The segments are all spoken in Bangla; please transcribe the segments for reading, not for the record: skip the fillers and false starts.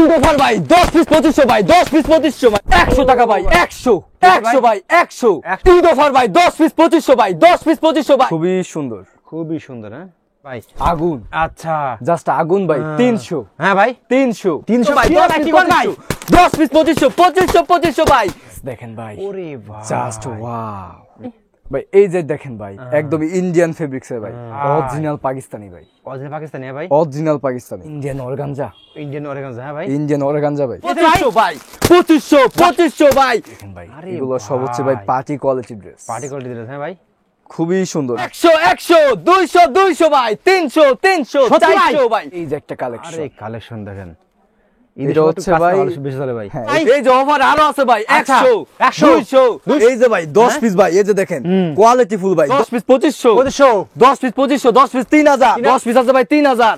ঈদ অফার ভাই 10 পিস 2500 ভাই 10 পিস 2500 ভাই 100 টাকা ভাই 100 ভাই 100 ঈদ অফার ভাই 10 পিস 2500 ভাই 10 পিস 2500 ভাই খুবই সুন্দর হ্যাঁ ভাই আগুন আচ্ছা জাস্ট আগুন ভাই 300 হ্যাঁ ভাই 300 ভাই 10 পিস 2500 ভাই দেখেন ভাই ওরে ভাই জাস্ট ওয়াও ভাই এই যে দেখেন ভাই একদম ইন্ডিয়ান ফেব্রিক্স এর ভাই অরিজিনাল পাকিস্তানি ভাই অরিজিনাল পাকিস্তানি হ্যাঁ ভাই অরিজিনাল পাকিস্তানি ইন্ডিয়ান অর্গানজা হ্যাঁ ভাই ইন্ডিয়ান অর্গানজা ভাই 2500 ভাই 2500 ভাই দেখেন ভাই এগুলো সব হচ্ছে ভাই পার্টি কোয়ালিটি ড্রেস হ্যাঁ ভাই খুবই সুন্দর 100 200 ভাই 300 400 ভাই এই যে একটা কালেকশন আরে কালেকশন দেখেন এটা হচ্ছে ভাই বেশি চলে ভাই এই যে অফার আরো আছে ভাই 100 200 এই যে ভাই 10 পিস ভাই এই যে দেখেন কোয়ালিটি ফুল ভাই 10 পিস 2500 10 পিস 2500 10 পিস 3000 10 পিস আছে ভাই 3000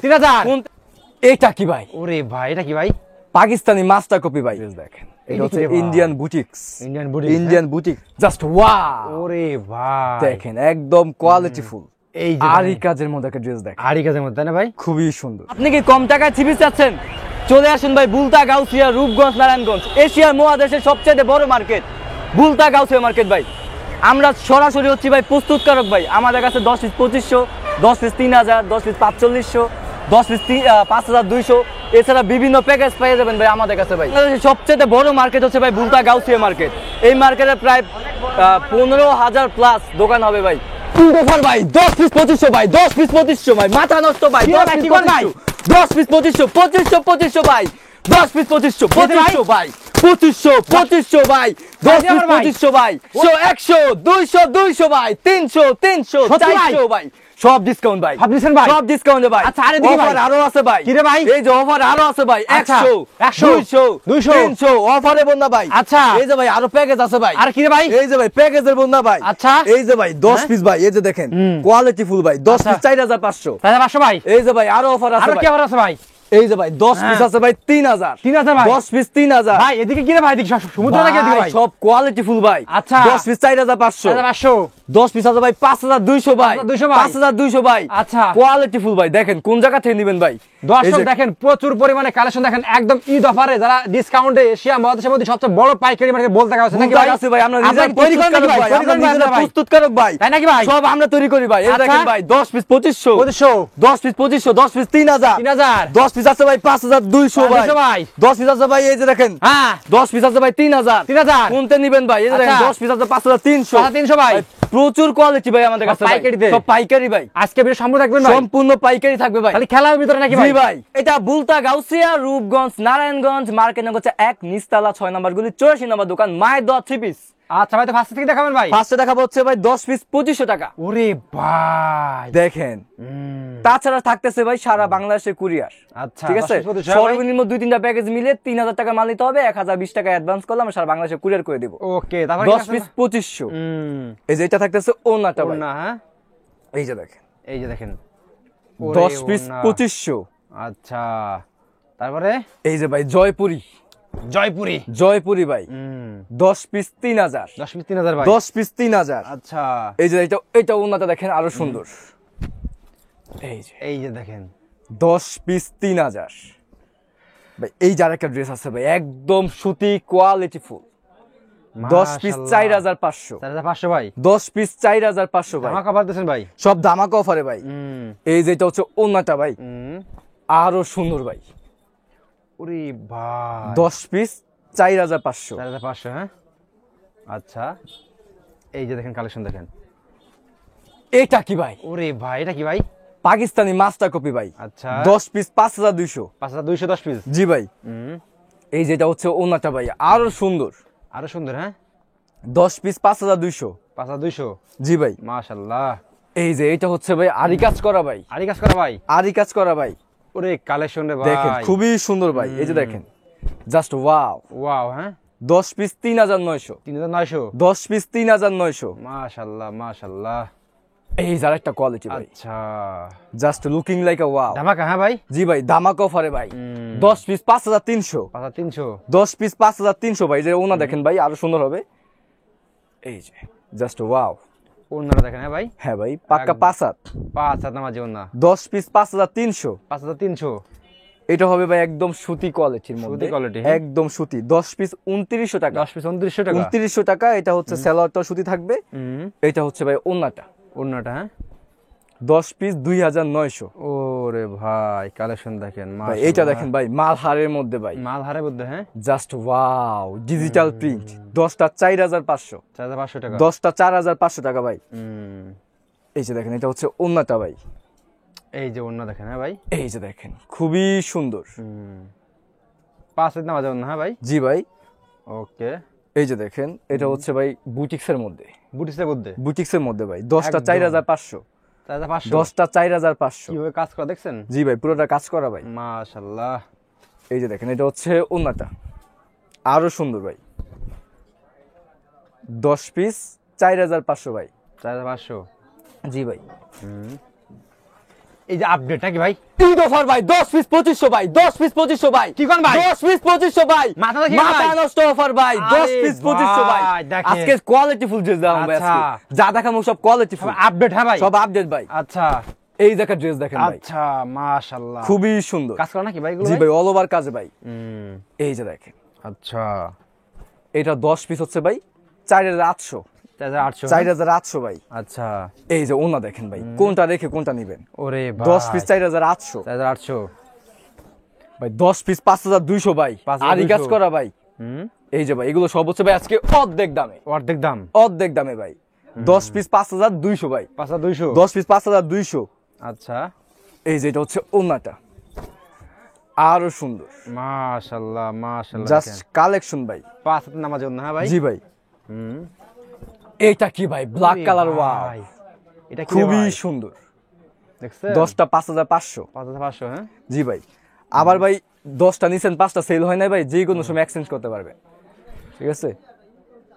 এটা কি ভাই ওরে ভাই এটা কি ভাই পাকিস্তানি মাস্টার কপি ভাই দেখেন এটা হচ্ছে ইন্ডিয়ান বুটিক্স জাস্ট ওয়াও ওরে ভাই দেখেন একদম কোয়ালিটি ফুল এই যে আরি কাজের মধ্যে একটা ড্রেস দেখেন আরি কাজের মধ্যে না ভাই খুবই সুন্দর আপনি কি কম টাকায় থ্রি পিস চাচ্ছেন চলে আসুন ভাই বুলতা গাউসিয়া রূপগঞ্জ নারায়ণগঞ্জ এশিয়ার মহাদেশের সবচেয়ে বড় মার্কেট বুলতা গাউসিয়া মার্কেট ভাই আমরা সরাসরি হচ্ছি ভাই প্রস্তুতকারক ভাই আমাদের কাছে 10 পিস 2500 10 পিস 3000 10 পিস 4500 10 পিস 5200 এছাড়া বিভিন্ন প্যাকেজ পেয়ে যাবেন ভাই আমাদের কাছে ভাই সবচেয়ে বড় মার্কেট হচ্ছে ভাই বুলতা গাউসিয়া মার্কেট এই মার্কেটে প্রায় 15000 প্লাস দোকান হবে ভাই অফার ভাই 10 পিস 2500 ভাই 10 পিস 2500 ভাই মাথা নষ্ট ভাই 10 পিস ভাই 10 পিস 2500 ভাই 10 পিস 2500 ভাই 2500 ভাই 10 পিস 2500 ভাই 100 200 ভাই 300 400 ভাই সব ডিসকাউন্ট ভাই সব ডিসকাউন্ট ভাই আচ্ছা আরে দেখি অফার আরো আছে ভাই কি রে ভাই এই যে অফার আরো আছে ভাই 100 200 অফারে বন্ধা ভাই আচ্ছা এই যে ভাই আরো প্যাকেজ আছে ভাই আর কি রে ভাই এই যে ভাই প্যাকেজের বন্ধা ভাই আচ্ছা এই যে ভাই 10 পিস ভাই এই যে দেখেন কোয়ালিটি ফুল ভাই 10 পিস 4500 ভাই এই যে ভাই আরো অফার আছে আর কি অফার আছে ভাই এই যে ভাই 10 পিস আছে ভাই 3000 ভাই 10 পিস 3000 ভাই এদিকে কি রে ভাই এদিকে সমুদ্র নাকি এদিকে ভাই সব কোয়ালিটি ফুল ভাই আচ্ছা 10 পিস 4500 10 পিস আছে ভাই 5200 ভাই 5200 ভাই আচ্ছা কোয়ালিটি ফুল ভাই দেখেন কোন জায়গা থেকে নেবেন ভাই দর্শক দেখেন প্রচুর পরিমাণে কালেকশন দেখেন একদম ঈদ অফারে যারা ডিসকাউন্টে এশিয়া মহাদেশের মধ্যে সবচেয়ে বড় পাইকারি মার্কেট বলতে গেছে নাকি ভাই আছে ভাই আমরা নিজেরা তৈরি করি ভাই আমরা নিজেরা প্রস্তুতকারক ভাই তাই নাকি ভাই সব আমরা তৈরি করি ভাই এই দেখেন ভাই 10 পিস 2500 10 পিস 10 পিস 3000 10 পিস আছে ভাই 5200 ভাই 10 পিস আছে ভাই এই যে দেখেন হ্যাঁ 10 পিস আছে ভাই 3000 কোনতে নেবেন ভাই এই যে দেখেন 10 পিস আছে 5300 ভাই প্রচুর কোয়ালিটি ভাই আমাদের কাছে সব পাইকারি ভাই আজকে ভিডিও সম্পূর্ণ থাকবেন ভাই সম্পূর্ণ পাইকারি থাকবে ভাই খালি খেলার ভিতরে নাকি ভাই ভাই এটা বুলতা গাউসিয়া রূপগঞ্জ নারায়ণগঞ্জ মার্কেট নং হচ্ছে 1 নিচতলা 6 নম্বর গুলি 84 নম্বর দোকান মায়ের দোয়া 3 পিস আচ্ছা ভাই তো ফার্স্ট থেকে দেখাবেন ভাই ফার্স্টে দেখাবো হচ্ছে ভাই 10 পিস 2500 টাকা ওরে ভাই দেখেন তাছাড়া থাকতেছে ভাই সারা বাংলাদেশে কুরিয়ার আচ্ছা ঠিক আছে সর্বনিম্ন 2-3টা প্যাকেজ মিলে 3000 টাকা মাল নিতে হবে 1020 টাকা অ্যাডভান্স করলে আমরা সারা বাংলাদেশে কুরিয়ার করে দেব ওকে তারপর 10 পিস 2500 এই যে এটা থাকতেছে ওনাটা ভাই না হ্যাঁ এই যে দেখেন 10 পিস 2500 আচ্ছা তারপরে এই যে ভাই জয়পুরি ভাই 10 পিস 3000 10 পিস 3000 ভাই 10 পিস 3000 আচ্ছা এই যে এটা ওনাটা দেখেন আরো সুন্দর এই যে দেখেন 10 পিস 3000 ভাই এই যার একটা ড্রেস আছে ভাই একদম সুতি কোয়ালিটি ফুল 10 পিস 4500 ভাই 10 পিস 4500 ভাই ধামাকা পাচ্ছেন ভাই সব ধামাকা অফারে ভাই এই যে এটা হচ্ছে ওনাটা ভাই আরো সুন্দর ভাই ওরে ভাই 10 পিস 4500 হ্যাঁ আচ্ছা এই যে দেখেন কালেকশন দেখেন এটা কি ভাই ওরে ভাই এটা কি ভাই পাকিস্তানি মাস্টার কপি ভাই আচ্ছা 10 পিস 5200 10 পিস জি ভাই এই যেটা হচ্ছে ওনাটা ভাই আরো সুন্দর হ্যাঁ 10 পিস 5200 জি ভাই মাশাআল্লাহ এই যে এটা হচ্ছে ভাই আরি কাজ করা ভাই ওরে কালেকশন রে ভাই দেখেন খুবই সুন্দর ভাই এই যে দেখেন জাস্ট ওয়াও হ্যাঁ 10 পিস 3900 10 পিস 3900 মাশাআল্লাহ এই যার একটা কোয়ালিটি ভাই আচ্ছা জাস্ট লুকিং লাইক আ ওয়াও ধামাকা হ্যাঁ ভাই জি ভাই ধামাকা অফারে ভাই 10 পিস 5300 10 পিস 5300 ভাই যে ওনা দেখেন ভাই আরো সুন্দর হবে এই যে জাস্ট ওয়াও ওনারা দেখেন হ্যাঁ ভাই পাক্কা 5 হাত নামাজি ওনা 10 পিস 5300 এটা হবে ভাই একদম সুতি কোয়ালিটির মধ্যে, quality, একদম সুতি। 10 পিস 2900 টাকা, 10 পিস 2900 টাকা। 2900 টাকা। এটা হচ্ছে সালোয়ারটা সুতি থাকবে। এটা হচ্ছে ভাই ওন্নাটা, ওন্নাটা হ্যাঁ 10 পিস 2900। ওরে ভাই কালেকশন দেখেন ভাই এইটা দেখেন ভাই, মালহারের মধ্যে ভাই, মালহারের মধ্যে হ্যাঁ জাস্ট ওয়াও, ডিজিটাল প্রিন্ট। 10টা 4500, 4500 টাকা। 10টা 4500 টাকা ভাই। এই যে দেখেন, এটা হচ্ছে ওন্নাটা ভাই, এই যে ওন্না দেখেন হ্যাঁ ভাই, এই যে দেখেন খুবই সুন্দর। 5 হাত নামাজ ওন্না হ্যাঁ ভাই। জি ভাই। ওকে, এই যে দেখেন, এটা হচ্ছে ভাই বুটিক্সের মধ্যে, বুটিক্সের মধ্যে, বুটিক্সের মধ্যে ভাই। 10টা 4500, 4500। 10টা 4500। কিভাবে কাজ করা দেখছেন? জি ভাই, পুরোটা কাজ করা ভাই। মাশাআল্লাহ। এই যে দেখেন, এটা হচ্ছে ওন্নাটা, আরো সুন্দর ভাই। 10 পিস 4500 ভাই। 4500। জি ভাই। এই যে আপডেট নাকি ভাই? ঈদ অফার ভাই, 10 পিস 2500 ভাই, 10 পিস 2500 ভাই। কি কোন ভাই? 10 পিস 2500 ভাই, মাথা দেখি ভাই, মাথা নষ্ট অফার ভাই। 10 পিস 2500 ভাই। দেখেন আজকে কোয়ালিটি ফুল ড্রেস দাম ভাই। আচ্ছা। আজকে যা দেখাবো সব কোয়ালিটি ফুল, আপডেট হ্যাঁ ভাই, সব আপডেট ভাই। আচ্ছা এই দেখেন ড্রেস দেখেন ভাই, আচ্ছা মাশাআল্লাহ, খুবই সুন্দর কাজ করা নাকি ভাই এগুলো? জি ভাই, অল ওভার কাজে ভাই। এই যে দেখেন, আচ্ছা এটা 10 পিস হচ্ছে ভাই 4800, 4800। 4800 ভাই। আচ্ছা এই যে ওনা দেখেন ভাই, কোনটা রেখে কোনটা নিবেন। ওরে ভাই 10 পিস 4800 4800 ভাই, 10 পিস 5200 ভাই। 5200 আরি কাজ করা ভাই। এই যে ভাই, এগুলো সব হচ্ছে ভাই আজকে অর্ধেক দামে, অর্ধেক দাম, অর্ধেক দামে ভাই। 10 পিস 5200 ভাই, 5200। 10 পিস 5200। আচ্ছা এই যে এটা হচ্ছে ওনাটা, আরো সুন্দর, মাশাআল্লাহ মাশাআল্লাহ। জাস্ট কালেকশন ভাই। 5 হাত নামাজ ওন্না হ্যাঁ ভাই। জি ভাই। এটা কি ভাই, ব্ল্যাক কালার, ওয়াও, এটা কি খুবই ভাই? সুন্দর। দেখছেন? 10টা 5500। 5500 হ্যাঁ। জি ভাই। আবার ভাই 10টা নিছেন, 5টা সেল হয় না ভাই, যে কোনো সময় এক্সচেঞ্জ করতে পারবে, ঠিক আছে।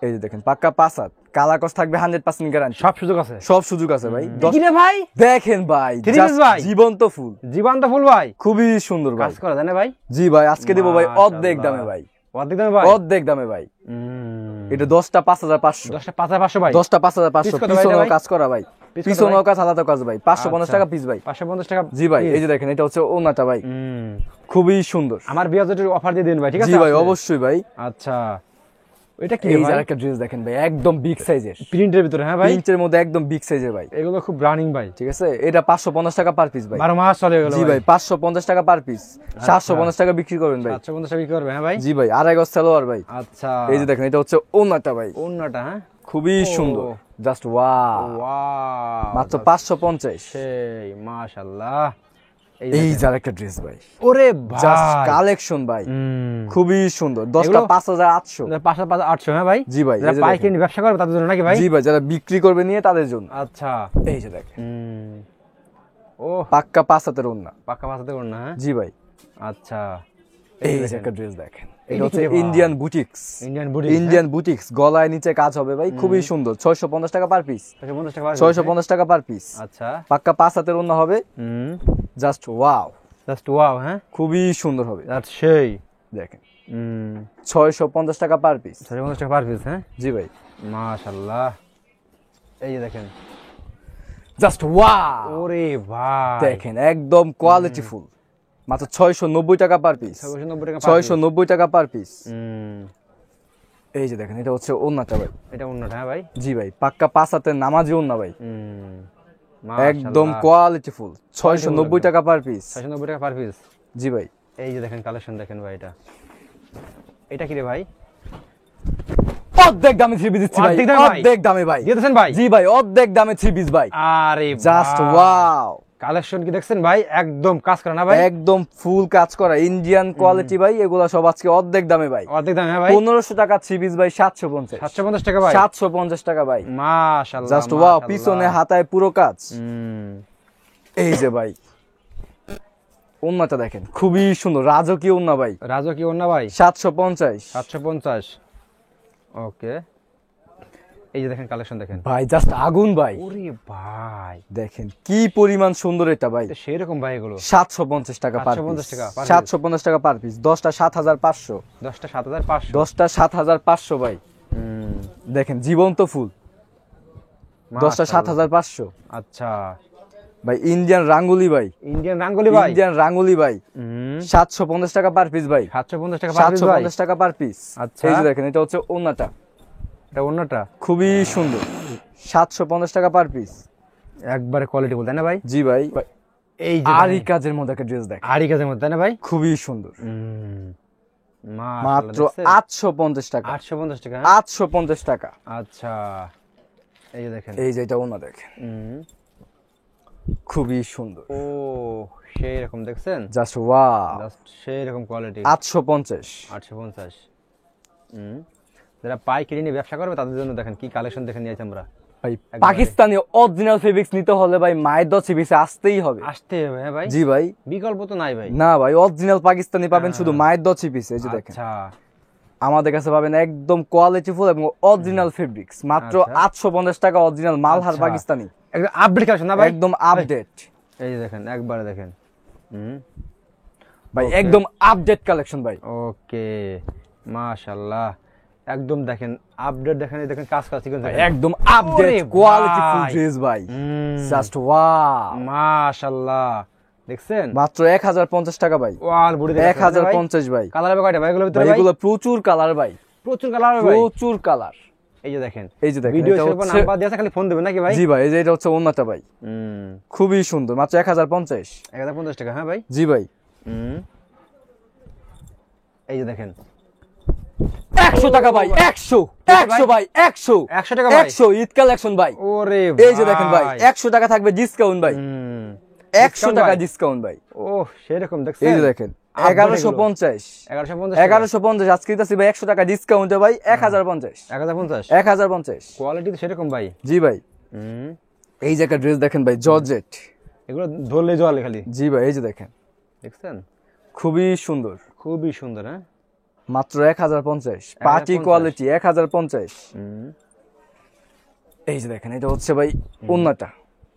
এই যে দেখেন, পাক্কা 5 হাত, কালার কস থাকবে 100% গ্যারান্টি, সব সুযোগ আছে, সব সুযোগ আছে ভাই। কি রে ভাই দেখেন ভাই, Three piece just ভাই? জীবন্ত ফুল, জীবন্ত ফুল ভাই, খুবই সুন্দর ভাই। কাজ করা জানে ভাই। জি ভাই, আজকে দেবো ভাই মাশাআল্লাহ। অর্ধেক দামে ভাই, অর্ধেক দামে ভাই, অর্ধেক দামে ভাই। এটা 10টা 5500, 10টা 5500 ভাই। 10টা 5500। পিস কত ভাই এটা পিছনেও ভাই? কাজ করা ভাই, পিস কত পিছনেও ভাই? কাজ, আলাদা কাজ ভাই। 550 টাকা পিস ভাই। 550 টাকা। জি ভাই। এই যে দেখেন, এটা হচ্ছে ওনাটা ভাই, খুবই সুন্দর। আমার বিয়াজের অফার দিয়ে দিন ভাই, ঠিক আছে? জি ভাই, অবশ্যই ভাই। আচ্ছা এটা কি এই যে ভাই? আরেকটা ড্রেস দেখেন ভাই, একদম বিগ সাইজের, প্রিন্টের ভিতরে হ্যাঁ ভাই, প্রিন্টের মধ্যে একদম বিগ সাইজের ভাই। এগুলো খুব রানিং ভাই, ঠিক আছে। এটা 550 টাকা পার পিস ভাই। 12 মাস চলে গেল জি ভাই, 550 টাকা পার পিস, 750 টাকা বিক্রি করবেন ভাই। 750 টাকা বিক্রি করবে হ্যাঁ ভাই। জি ভাই, আড়াই গজ সালোয়ার ভাই। আচ্ছা এই যে দেখেন, এটা হচ্ছে ওনাটা ভাই, ওন্নাটা হ্যাঁ, খুবই সুন্দর, জাস্ট ওয়াও, ওয়াও, মাত্র 550। সেই মাশাআল্লাহ। এই যে আরেকটা ড্রেস ভাই, ওরে জাস্ট ভাই কালেকশন ভাই, খুবই সুন্দর। 10টা 5800। 5800 হ্যাঁ ভাই। জি ভাই। যারা পাইকারি ব্যবসা করবে তাদের জন্য নাকি ভাই? জি ভাই, যারা বিক্রি করবে নিয়ে তাদের জন্য। আচ্ছা এই যে দেখেন, ও পাক্কা 5 হাতের ওন্না। পাকা ভাষাতে করুন না হ্যাঁ। জি ভাই। আচ্ছা এই যে একটা ড্রেস দেখেন, এটা এটা হচ্ছে কি ভাই? ইন্ডিয়ান বুটিক্স, ইন্ডিয়ান বুটি, ইন্ডিয়ান বুটিক্স, গলায় নিচে কাজ হবে ভাই, খুবই সুন্দর। 650 টাকা পার পিস, 650 টাকা। 650 টাকা পার পিস। আচ্ছা পাক্কা 5 হাতের ওন্না হবে, জাস্ট ওয়াও, জাস্ট ওয়াও হ্যাঁ, খুবই সুন্দর হবে। দ্যাটস সেই। দেখেন 650 টাকা পার পিস। 650 টাকা পার পিস হ্যাঁ। জি ভাই, মাশাআল্লাহ। এই যে দেখেন, জাস্ট ওয়াও, ওরে ভাই দেখেন একদম কোয়ালিটি ফুল, মাত্র 690 টাকা পার পিস, 690 টাকা 690 টাকা পার পিস। হুম, এই যে দেখেন, এটা হচ্ছে ওন্নাটা ভাই। এটা অন্যটা হ্যাঁ ভাই। জি ভাই, পাক্কা 5 হাতের নামাজি ওন্না ভাই, মাশাআল্লাহ। একদম কোয়ালিটি ফুল, 690 টাকা পার পিস। 690 টাকা পার পিস। জি ভাই। এই যে দেখেন কালেকশন দেখেন ভাই, এটা এটা কি রে ভাই? অর্ধেক দামে 3 পিস দিচ্ছি ভাই, অর্ধেক দামে ভাই? অর্ধেক দামে ভাই। দিয়ে দিয়েছেন ভাই? জি ভাই, অর্ধেক দামে 3 পিস ভাই, আরে জাস্ট ওয়াও। কালেকশন কি দেখছেন ভাই, একদম কাজ করা না ভাই, একদম ফুল কাজ করা ইন্ডিয়ান কোয়ালিটি ভাই। এগুলা সব আজকে অর্ধেক দামে ভাই, অর্ধেক দাম হ্যাঁ ভাই। 1500 টাকা 3 পিস ভাই, 750। 750 টাকা ভাই, 750 টাকা ভাই, মাশাআল্লাহ। Just wow. পিছনে হাতায় পুরো কাজ। এই যে ভাই, ওন্নাটা দেখেন, খুবই সুন্দর, রাজকীয় ওন্না ভাই, রাজকীয় ওন্না ভাই, 750। 750। ওকে, এই যে দেখেন কালেকশন দেখেন ভাই, জাস্ট আগুন ভাই। ওরে ভাই দেখেন কি পরিমাণ সুন্দর এটা ভাই, এটা সেই রকম ভাই এগুলো। 750 টাকা পার 750 পিস, টাকা per piece। 750 টাকা পার পিস। 10টা 7500, 10টা 7500। 10টা 7500 ভাই। দেখেন জীবন্ত ফুল, 10টা 7500 আচ্ছা ভাই। ইন্ডিয়ান রাঙ্গুলি ভাই, ইন্ডিয়ান রাঙ্গুলি ভাই, ইন্ডিয়ান রাঙ্গুলি ভাই, 750 টাকা পার পিস ভাই, 750 টাকা পার পিস ভাই। 750 টাকা পার পিস। আচ্ছা। এই যে দেখেন এটা হচ্ছে ওন্নাটা, এটা অন্যটা খুবই সুন্দর, 750 টাকা পার পিস। একবারে কোয়ালিটি বল তাই না ভাই? জি ভাই। এই যে আরি কাজের মধ্যে একটা ড্রেস দেখ, আড়ি কাজের মধ্যে তাই না ভাই? খুবই সুন্দর, মাশাআল্লাহ, মাত্র দেখছেন? 850 টাকা, 850 টাকা। 850 টাকা। আচ্ছা, এই যে দেখেন, এই যে এটা ওন্না দেখেন, খুবই সুন্দর, ও সেই রকম দেখছেন, জাস্ট ওয়াও, জাস্ট সেই রকম কোয়ালিটি। 850। 850। যারা পাইকারি নিয়ে ব্যবসা করবে তাদের জন্য দেখেন কি কালেকশন দেখে নিয়েছি আমরা। ভাই পাকিস্তানি অরিজিনাল ফেব্রিক্স নিতে হলে ভাই মায়ের দশে পিছে আসতেই হবে। আসতে হবে হ্যাঁ ভাই, জি ভাই, বিকল্প তো নাই ভাই। না ভাই, অরিজিনাল পাকিস্তানি পাবেন শুধু মায়ের দশে পিছে। এই যে দেখেন, আচ্ছা, আমাদের কাছে পাবেন একদম কোয়ালিটিফুল এবং অরিজিনাল ফেব্রিক্স, মাত্র 850 টাকা, অরিজিনাল মালহার আচ্ছা। পাকিস্তানি, একদম আপডেট কালেকশন না ভাই? একদম আপডেট এই যে দেখেন, একবারে দেখেন, ভাই, Okay. একদম আপডেট কালেকশন ভাই। ওকে, মাশাআল্লাহ, একদম দেখেন আপডেট, দেখেন এই দেখেন কাজ সিকোয়েন্স দেখেন, একদম আপডেট ওরে কোয়ালিটিফুল ভাই। ড্রেস ভাই, জাস্ট ওয়াও, মাশাআল্লাহ, দেখছেন মাত্র 1050 টাকা ভাই, ওয়াল বডি 1050 ভাই। কালার হবে কয়টা ভাই এগুলোর ভিতরে ভাই ভাই? এগুলো প্রচুর কালার ভাই, প্রচুর কালার হবে ভাই, প্রচুর কালার। এই যে দেখেন, এই যে দেখেন, ভিডিও এটা শেয়ার হচ্ছে- নাম্বার দিয়ে আছে, খালি ফোন দিবেন নাকি ভাই? জি ভাই, এই যে এটা হচ্ছে ওন্নাটা ভাই, খুবই সুন্দর, মাত্র 1050। 1050 টাকা হ্যাঁ ভাই। জি ভাই, এই যে দেখেন, 100 টাকা ভাই, 100 100 ভাই, 100 100 টাকা ভাই, 100 ঈদ কালেকশন ভাই। ওরে এই যে দেখেন ভাই, 100 টাকা থাকবে ডিসকাউন্ট ভাই, 100 Discount টাকা ভাই? ডিসকাউন্ট ভাই। ও সেরকম দেখছেন, এই যে দেখেন, Update 1150, 1150 1150 আজকে দিতেছি ভাই 100 টাকা ডিসকাউন্টে ভাই, 1050, 1050। 1050। কোয়ালিটি তো সেরকম ভাই। জি ভাই, এই যে একটা ড্রেস দেখেন ভাই, জর্জেট, এগুলো ধরলে জলে খালি, জি ভাই, এই যে দেখেন, দেখছেন খুবই সুন্দর, খুবই সুন্দর হ্যাঁ। মাত্র 1050, পার্টি 1050 কোয়ালিটি, 1050। এই যে দেখেন, এটা হচ্ছে ভাই ওন্নাটা,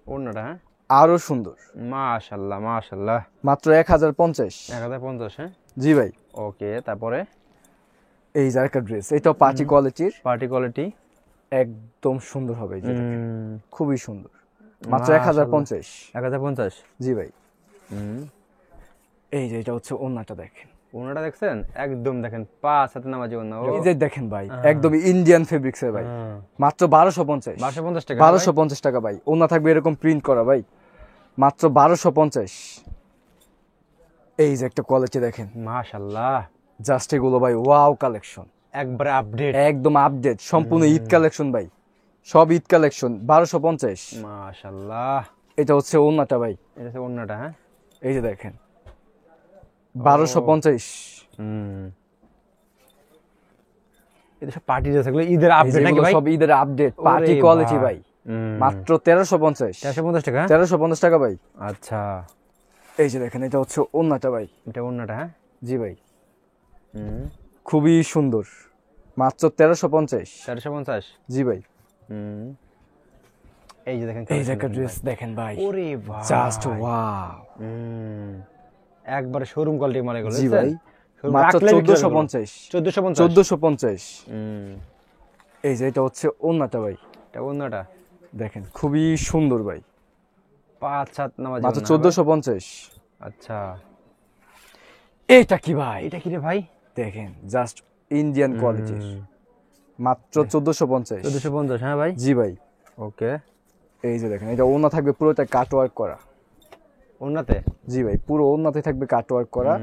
অন্যটা হ্যাঁ, আরো সুন্দর, মাশাআল্লাহ মাশাআল্লাহ, মাত্র 1050। 1050 হ্যাঁ। জি ভাই, ওকে, তারপরে এই যে একটা ড্রেস, এটাও পার্টি কোয়ালিটির, পার্টি কোয়ালিটি, একদম সুন্দর হবে, এই যে দেখেন, খুবই সুন্দর, মাত্র মাশাআল্লাহ। 1050। 1050। জি ভাই, এই যে এটা হচ্ছে ওন্নাটা দেখেন, ওনাটা দেখছেন, একদম দেখেন 5 হাতে নামাজি ওনা। এই যে দেখেন ভাই, একদম ইন্ডিয়ান ফেব্রিক্স এর ভাই, মাত্র 1250। 1250 টাকা 1250 টাকা ভাই, ওন্না থাকবে এরকম প্রিন্ট করা ভাই, মাত্র 1250। এই যে একটা কোয়ালিটি দেখেন, মাশাআল্লাহ, জাস্ট এগুলো ভাই ওয়াও কালেকশন, একবারে আপডেট, একদম আপডেট, সম্পূর্ণ ঈদ কালেকশন ভাই, সব ঈদ কালেকশন, 1250। মাশাআল্লাহ। এটা হচ্ছে ওন্নাটা ভাই, এটা হচ্ছে ওন্নাটা হ্যাঁ। এই যে দেখেন, 1250। এটা সব পার্টি ড্রেস, এগুলো ঈদের আপডেট নাকি ভাই? সব ঈদের আপডেট পার্টি ওরে কোয়ালিটি ভাই। ভাই, মাত্র 1350। 450 টাকা 1350 টাকা ভাই। আচ্ছা, এই যে দেখেন, এটা হচ্ছে ওন্নাটা ভাই, এটা ওন্নাটা হ্যাঁ। জি ভাই, খুবই সুন্দর, মাত্র 1350। 450। জি ভাই, এই যে দেখেন, এই যে একটা ড্রেস দেখেন ভাই, ওরে ভাই, জাস্ট ওয়াও, একবারে শোরুম কোয়ালিটি মাল এগুলো। জি ভাই, মাত্র 1450। 1450। 1450। এই যে এটা হচ্ছে ওন্নাটা ভাই, এটা ওন্নাটা দেখেন, খুবই সুন্দর ভাই, 5-7 নামাজি মাত্র ওন্না। 1450। আচ্ছা, এটা কি ভাই, এটা কি রে ভাই? দেখেন, জাস্ট ইন্ডিয়ান কোয়ালিটির, মাত্র 1450। 1450 হ্যাঁ ভাই। জি ভাই, ওকে, এই যে দেখেন, এটা ওন্না থাকবে পুরোটা কাটওয়ার্ক করা। ওন্নাতে? জি ভাই, পুরো ওন্নাতে থাকবে কাটওয়ার্ক করা,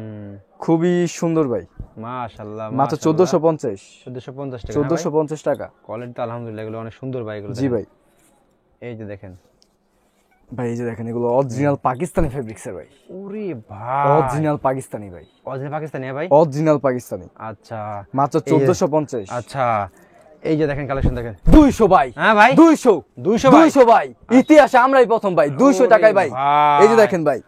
খুবই সুন্দর ভাই, মাশাআল্লাহ, মাত্র 1450। 1450 টাকা 1450 টাকা। কোয়ালিটি তো আলহামদুলিল্লাহ, এগুলো অনেক সুন্দর ভাই এগুলো। জি ভাই, এই যে দেখেন ভাই, এই যে দেখেন, এগুলো অরিজিনাল পাকিস্তানি ফেব্রিক্স এর ভাই, ওরে ভাই, অরিজিনাল পাকিস্তানি ভাই, অরিজিনাল পাকিস্তানি হ্যাঁ ভাই। অরিজিনাল পাকিস্তানি, আচ্ছা মাত্র এই যে- 1450। আচ্ছা, এই যে দেখেন কালেকশন দেখেন, 200 ভাই, হ্যাঁ ভাই, 200 200 ভাই। 200 ভাই, ইতিহাসে আমরাই প্রথম ভাই, 200 ওরে টাকায় ভাই। ভাই। এই যে দেখেন ভাই,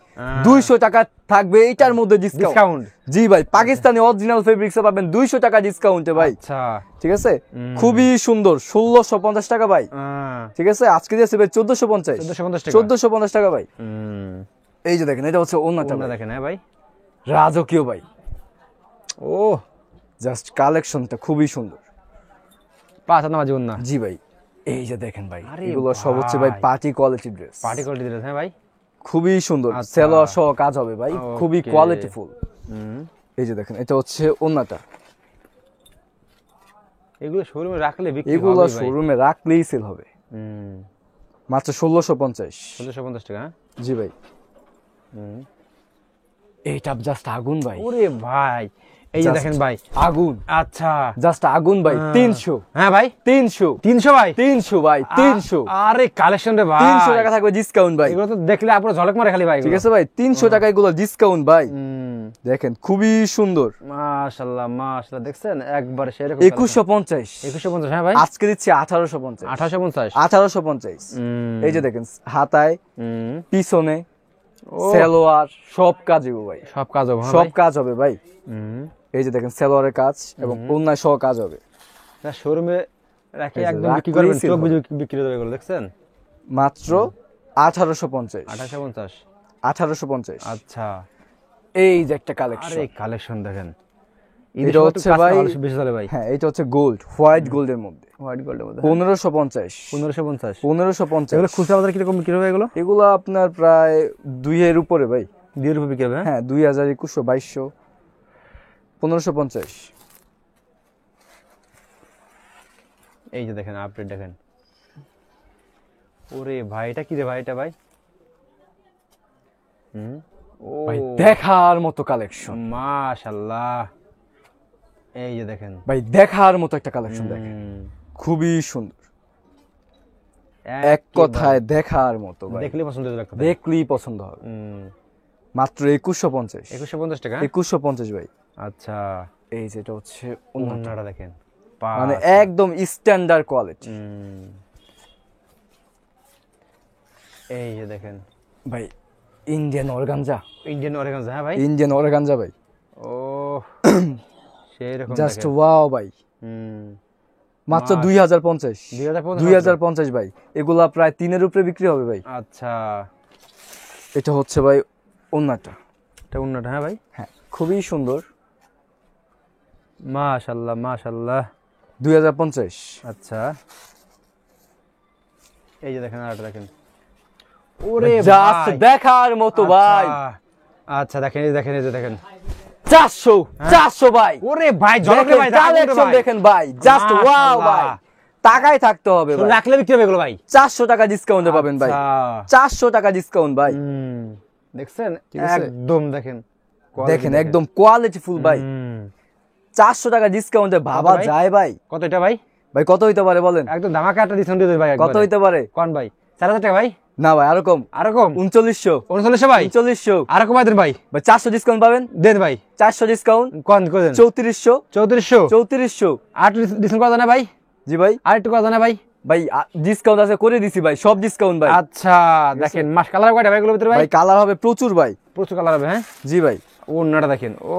200 টাকা থাকবে এইটার মধ্যে ডিসকাউন্ট। ডিসকাউন্ট। জি ভাই, পাকিস্তানি অরিজিনাল ফেব্রিক্স পাবেন 200 টাকা ডিসকাউন্টে ভাই, আচ্ছা, ঠিক আছে, খুবই সুন্দর, 1650 টাকা ভাই, আহ, ঠিক আছে, আজকে দিয়েছে ভাই 1450। 1450 টাকা। 1450 টাকা ভাই। এই যে দেখেন, এটা হচ্ছে ওন্নাটা ওন্না ভাই, দেখেন হ্যাঁ ভাই। রাজকীয় ভাই, ও জাস্ট কালেকশনটা খুবই সুন্দর। 5 হাত নামাজি ওন্না, জি ভাই, এই যে দেখেন ভাই, আরে এগুলো সব হচ্ছে ভাই ভাই। Party quality dress, party quality দিলেন হ্যাঁ ভাই। খুবই সুন্দর, আচ্ছা। সেলোয়ার সহ কাজ হবে ভাই, খুবই Okay. কোয়ালিটিফুল। এই যে দেখেন এটা হচ্ছে ওন্নাটা, এগুলো শোরুমে রাখলে বিক্রি হবে এগুলো ভাই। শোরুমে রাখলেই সেল হবে। মাত্র 1650। 1650 টাকা। জি ভাই, এইটা জাস্ট আগুন ভাই, ওরে ভাই এই যে Just দেখেন ভাই আগুন, আচ্ছা জাস্ট আগুন ভাই। 300, হ্যাঁ ভাই 300, 300 ভাই 300 ভাই, 300, আরে কালেকশন রে ভাই 300 টাকা থাকবে ডিসকাউন্ট ভাই। এগুলো তো দেখলে আপনারা ঝলক মারে খালি ভাই ঠিক আছে ভাই, 300 টাকা এগুলো ডিসকাউন্ট ভাই। হুম দেখেন খুবই সুন্দর। মাশাআল্লাহ মাশাআল্লাহ দেখছেন একবার সেরকম 2150, 2150 হ্যাঁ ভাই আজকে দিচ্ছি 1850, 1850 1850। এই যে দেখেন হাতায় পিছনে সালোয়ার সব কাজ হবে ভাই, সব কাজ হবে সব কাজ হবে ভাই। এই যে দেখেন সালোয়ারের কাজ এবং ওন্নায় সহ কাজ হবে। না শোরুমে রাখি এই যে একদম বিক্রি রাখলেই করবেন, sell চোখ হবে। বুঝে বিক্রি হবে এগুলো দেখছেন। মাত্র 1850, 1850 1850। আচ্ছা এই যে একটা আরে কালেকশন, কালেকশন দেখেন এটা হচ্ছে ভাই, বেশি চলে ভাই হ্যাঁ এটা হচ্ছে গোল্ড, হোয়াইট গোল্ডের মধ্যে হোয়াইট গোল্ডের মধ্যে 1550, 1550 1550। এগুলো খুচরা বাজারে কিরকম বিক্রি হবে এগুলো? এগুলো আপনার প্রায় 2 এর উপরে ভাই। 2 রুপি বিক্রি হবে হ্যাঁ 2000, 2100, 2200, 1550। এই যে দেখেন আপডেট দেখেন। ওরে ভাই এটা কি রে ভাই এটা ভাই ও ভাই দেখার মতো কালেকশন মাশাআল্লাহ এই যে দেখেন ভাই, দেখার মতো একটা কালেকশন দেখেন, খুবই সুন্দর, এক কথায় দেখার মতো ভাই, দেখলে পছন্দ হয়ে লাগবে দেখলেই পছন্দ হবে। মাত্র 2150, 2150 টাকা 2150 ভাই। আচ্ছা এই যেটা হচ্ছে ওন্নাটা দেখেন মানে একদম স্ট্যান্ডার্ড কোয়ালিটি এই যে দেখেন ভাই। ইন্ডিয়ান অর্গানজা, ইন্ডিয়ান অর্গানজা হ্যাঁ ভাই ইন্ডিয়ান অর্গানজা ভাই, ও সেই রকম জাস্ট ওয়াও ভাই। মাত্র 2050, 2050 ভাই। এগুলা প্রায় 3 এর উপরে বিক্রি হবে ভাই। আচ্ছা এটা হচ্ছে ভাই ওন্নাটা, এটা ওন্নাটা হ্যাঁ ভাই হ্যাঁ খুবই সুন্দর। মাশাআল্লাহ মাশাআল্লাহ 2050। আচ্ছা এই যে দেখেন আরেকটা দেখেন ওরে জাস্ট ভাই দেখার মতো ভাই। আচ্ছা দেখেন এই যে দেখেন এই যে দেখেন 400, 400 ভাই। ওরে ভাই জলকে ভাই কালেকশন দেখেন ভাই, জাস্ট ওয়াও ভাই। টাকায় থাকতে হবে ভাই, রাখলে বিক্রি হবে এগুলো ভাই 400 টাকা ডিসকাউন্টে পাবেন ভাই, 400 টাকা ডিসকাউন্ট ভাই। দেখছেন আছে? একদম দেখেন দেখেন একদম কোয়ালিটি ফুল ভাই, 400 টাকা ডিসকাউন্টে ভাবা ভাই? যায় ভাই? কত এটা ভাই ভাই কত হইতে পারে বলেন? একদম ধামাকা একটা ডিসকাউন্ট দিয়ে দেবে ভাই কত হইতে পারে? কোন ভাই 4000 টাকা ভাই না ভাই আরো কম, আরো কম 3900, 3900 ভাই 3900 আরো কমাই দেন ভাই ভাই। 400 ডিসকাউন্ট পাবেন, দেন ভাই 400 ডিসকাউন্ট, কোন করে দেন 3400, 3400 3400। আর ডিসকাউন্ট করা যায় না ভাই জি ভাই, আর একটু করা যায় না ভাই ভাই ডিসকাউন্ট আছে করে দিছি ভাই, সব ডিসকাউন্ট ভাই। আচ্ছা দেখেন মাস কালার কয়টা ভাই এগুলোর ভিতরে ভাই ভাই কালার হবে প্রচুর ভাই, প্রচুর কালার হবে হ্যাঁ জি ভাই। ও নাটা দেখেন ও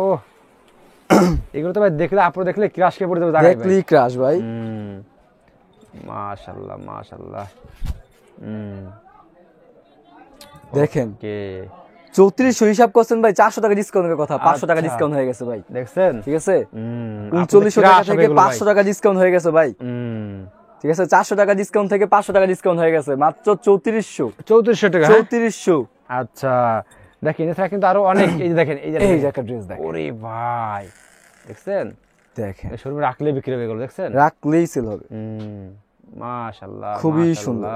এগুলো তো ভাই দেখলে আপনারা দেখলে ক্রাশ কে পড়ে যাবে জায়গায় ভাই দেখলি ক্রাশ ভাই। মাশাআল্লাহ মাশাআল্লাহ দেখেন কে 3400 হিসাব করছেন ভাই, 400 টাকা ডিসকাউন্টের কথা, 500 টাকা আচ্ছা। ডিসকাউন্ট হয়ে গেছে ভাই, দেখছেন ঠিক আছে। আপনাদের 3900 টাকা crush হবে থেকে এগুলো ভাই। 500 টাকা ডিসকাউন্ট হয়ে গেছে ভাই, ঠিক আছে। 400 টাকা ডিসকাউন্ট থেকে 500 টাকা ডিসকাউন্ট হয়ে গেছে, মাত্র 3400, 3400 টাকা হ্যাঁ? 3400। আচ্ছা দেখেন এছাড়া কিন্তু আরো অনেক এই যে দেখেন এই যে এই যে একটা ড্রেস দেখেন, ওরে ভাই দেখছেন দেখেন এই শোরুমে রাখলে বিক্রি হবে এগুলো দেখছেন রাখলেই সেল হবে। মাশাআল্লাহ খুবই সুন্দর।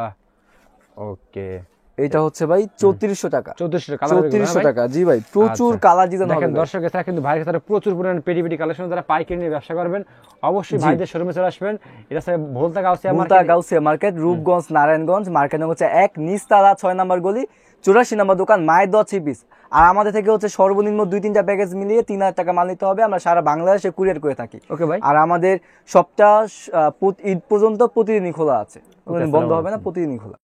ওকে এটা হচ্ছে ভাই 3400 টাকা, 3400 টাকা কালার 3400 টাকা জি ভাই। প্রচুর আচ্ছা। কালার ডিজাইন হবে দেখেন ভাই। দর্শক এছাড়া কিন্তু ভাইয়ের কাছে প্রচুর পরিমাণে পেটি পেটি কালেকশন যারা পাইকারি নিয়ে ব্যবসা করবেন অবশ্যই ভাইদের শোরুমে চলে আসবেন। এটা হচ্ছে ভোলতা গাউসিয়া ভোলতা গাউসিয়া মার্কেট, রূপগঞ্জ, নারায়ণগঞ্জ। মার্কেট হচ্ছে 1 নিচতলা 6 নম্বর গলি, 84 নম্বর দোকান, মায়ের দোয়া থ্রি পিস। আর আমাদের থেকে হচ্ছে সর্বনিম্ন 2-3টা প্যাকেজ মিলিয়ে 3000 টাকা মাল নিতে হবে। আমরা সারা বাংলাদেশে কুরিয়ার করে থাকি। ওকে ভাই আর আমাদের সপ্তাহ ঈদ পর্যন্ত প্রতিদিনই খোলা আছে, বন্ধ হবে না, প্রতিদিনই খোলা।